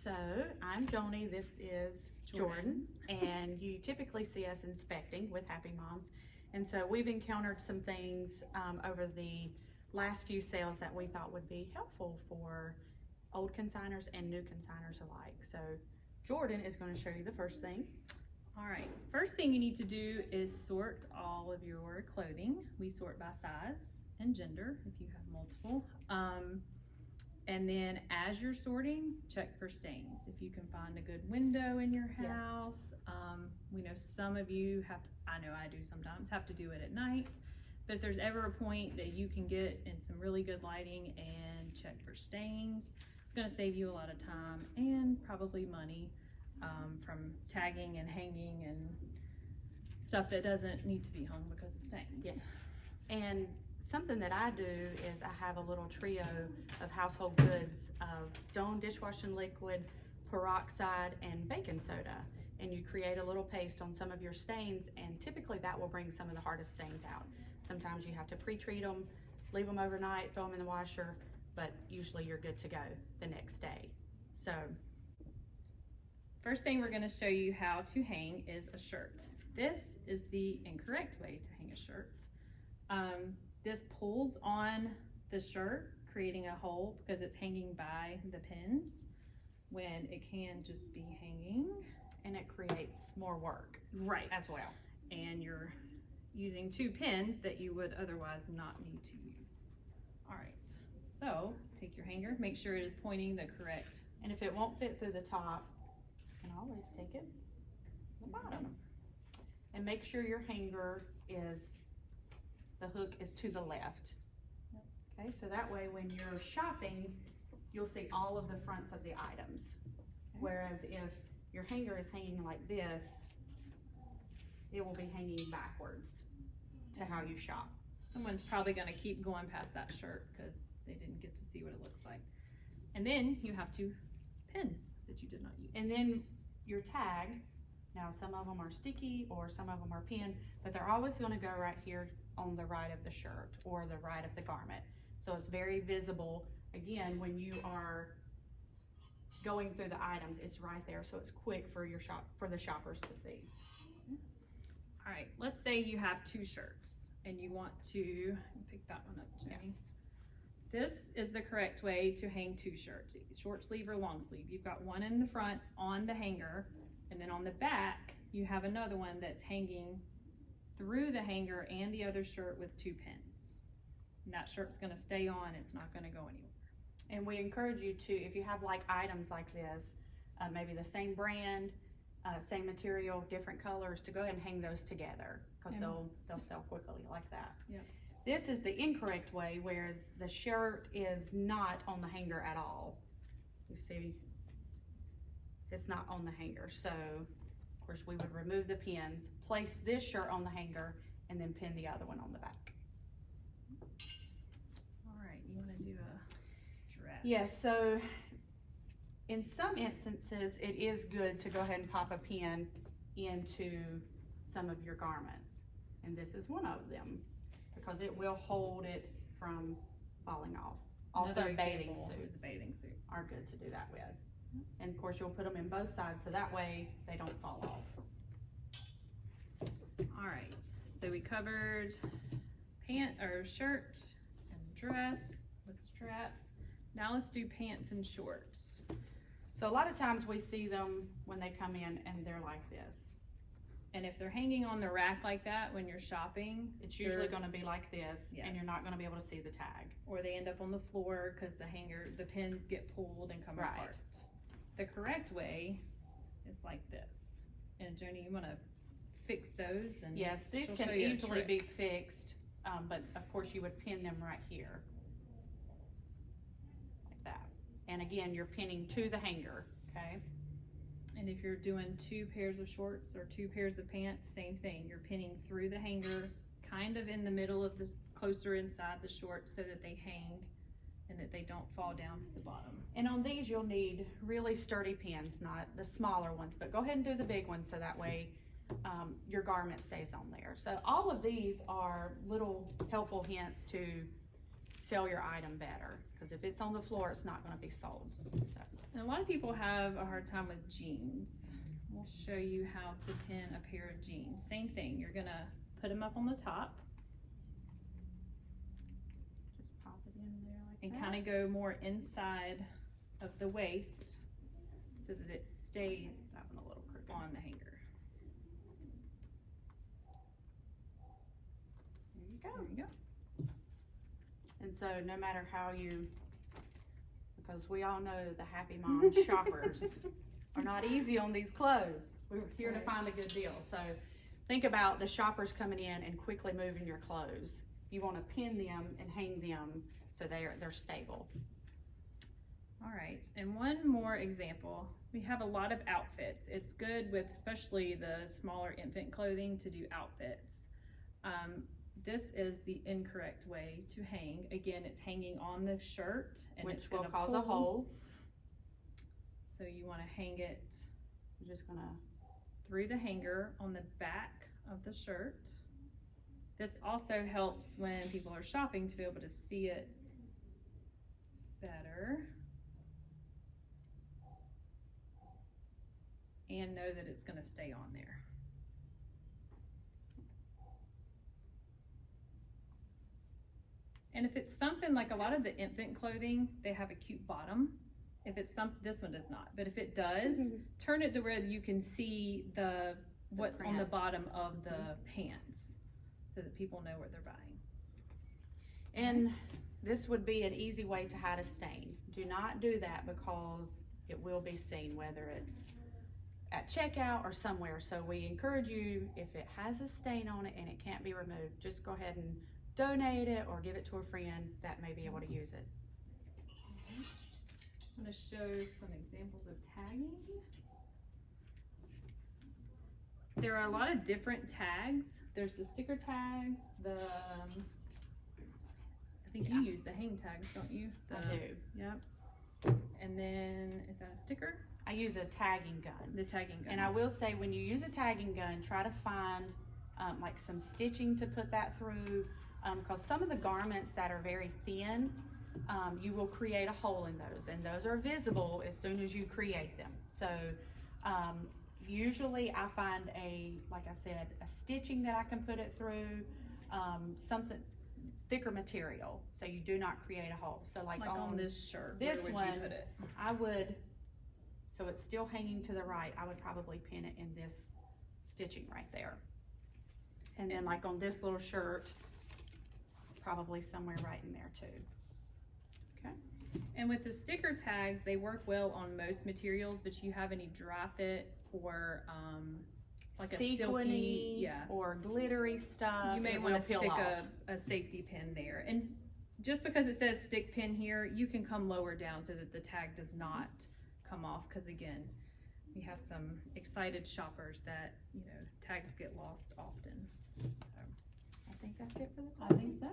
So I'm Joni, this is Jordan, and you typically see us inspecting with Happy Moms. And so we've encountered some things over the last few sales that we thought would be helpful for old consigners and new consigners alike. So Jordan is going to show you the first thing. All right, first thing you need to do is sort all of your clothing. We sort by size and gender if you have multiple. And then as you're sorting, check for stains. If you can find a good window in your house. We know some of you have, I know I do sometimes, have to do it at night. But if there's ever a point that you can get in some really good lighting and check for stains, it's gonna save you a lot of time and probably money from tagging and hanging and stuff that doesn't need to be hung because of stains. Yes. And something that I do is I have a little trio of household goods of Dawn dishwashing liquid, peroxide, and baking soda. And you create a little paste on some of your stains, and typically that will bring some of the hardest stains out. Sometimes you have to pre-treat them, leave them overnight, throw them in the washer, but usually you're good to go the next day. So, first thing we're going to show you how to hang is a shirt. This is the incorrect way to hang a shirt. This pulls on the shirt, creating a hole because it's hanging by the pins when it can just be hanging. And it creates more work. Right. As well. And you're using two pins that you would otherwise not need to use. All right, so take your hanger, make sure it is pointing the correct. And if it won't fit through the top, you can always take it to the bottom. And make sure your hanger is, the hook is to the left. Okay, so that way when you're shopping, you'll see all of the fronts of the items. Whereas if your hanger is hanging like this, it will be hanging backwards to how you shop. Someone's probably gonna keep going past that shirt because they didn't get to see what it looks like. And then you have two pins that you did not use. And then your tag, now some of them are sticky or some of them are pinned, but they're always gonna go right here on the right of the shirt or the right of the garment. So it's very visible. Again, when you are going through the items, it's right there, so it's quick for the shoppers to see. All right, let's say you have two shirts and you want to pick that one up, Jenny. Yes. This is the correct way to hang two shirts, short sleeve or long sleeve. You've got one in the front on the hanger, and then on the back, you have another one that's hanging through the hanger and the other shirt with two pins. And that shirt's gonna stay on, it's not gonna go anywhere. And we encourage you to, if you have like items like this, maybe the same brand, same material, different colors, to go ahead and hang those together because they'll sell quickly like that. Yep. This is the incorrect way, whereas the shirt is not on the hanger at all. You see, it's not on the hanger. So, of course, we would remove the pins, place this shirt on the hanger, and then pin the other one on the back. All right, you wanna do a dress? Yes, so in some instances, it is good to go ahead and pop a pin into some of your garments. And this is one of them because it will hold it from falling off. Also, Another bathing example is suits the bathing suit. are good to do that with. And of course, you'll put them in both sides so that way they don't fall off. All right, so we covered pant or shirt and dress with straps. Now let's do pants and shorts. So a lot of times we see them when they come in and they're like this. And if they're hanging on the rack like that when you're shopping, It's usually going to be like this, Yes. and you're not going to be able to see the tag. or they end up on the floor because the pins get pulled and come Right. apart. The correct way is like this. And Joni, you wanna fix those? And Yes, these she'll can show you a easily be trick. fixed, but of course you would pin them right here. Like that. And again, you're pinning to the hanger, okay? And if you're doing two pairs of shorts or two pairs of pants, same thing. You're pinning through the hanger, kind of in the middle of the, closer inside the shorts so that they hang and that they don't fall down to the bottom. And on these, you'll need really sturdy pins, not the smaller ones, but go ahead and do the big ones so that way your garment stays on there. So all of these are little helpful hints to sell your item better. Because if it's on the floor, it's not gonna be sold. So, And a lot of people have a hard time with jeans. We'll show you how to pin a pair of jeans. Same thing, you're gonna put them up on the top just pop it in there like and that. kind of go more inside of the waist so that it stays That one a little crooked. on the hanger. There you go. There you go. And so no matter how you, because we all know the Happy Mom shoppers are not easy on these clothes. We're here to find a good deal. So think about the shoppers coming in and quickly moving your clothes. You want to pin them and hang them so they're stable. All right, and one more example. We have a lot of outfits. It's good with especially the smaller infant clothing to do outfits. This is the incorrect way to hang. Again, it's hanging on the shirt and Which it's will gonna cause pull. a hole. So you wanna hang it I'm just gonna, through the hanger on the back of the shirt. This also helps when people are shopping to be able to see it better and know that it's gonna stay on there. And if it's something like a lot of the infant clothing, they have a cute bottom. If it's this one does not, but if it does, turn it to where you can see what's on the print. bottom of the pants so that people know what they're buying. and this would be an easy way to hide a stain. Do not do that because it will be seen, whether it's at checkout or somewhere. So we encourage you, if it has a stain on it and it can't be removed, just go ahead and donate it or give it to a friend that may be able to use it. I'm going to show some examples of tagging. There are a lot of different tags. There's the sticker tags, I think you use the hang tags, don't you? I do. Yep. And then, is that a sticker? I use a tagging gun. The tagging gun. And I will say, when you use a tagging gun, try to find like some stitching to put that through, because some of the garments that are very thin, you will create a hole in those, and those are visible as soon as you create them. So usually I find like I said, a stitching that I can put it through, something thicker material, so you do not create a hole. So like on this shirt, this where would one, you put it? I would, so it's still hanging to the right, I would probably pin it in this stitching right there. And then like on this little shirt, probably somewhere right in there too. Okay. And with the sticker tags, they work well on most materials, but you have any dry fit or like a silky, Sequiny or glittery stuff, you may it want will to peel stick off. a safety pin there. And just because it says stick pin here, you can come lower down so that the tag does not come off, because again, we have some excited shoppers that, you know, tags get lost often. So, I think that's it for the I think so.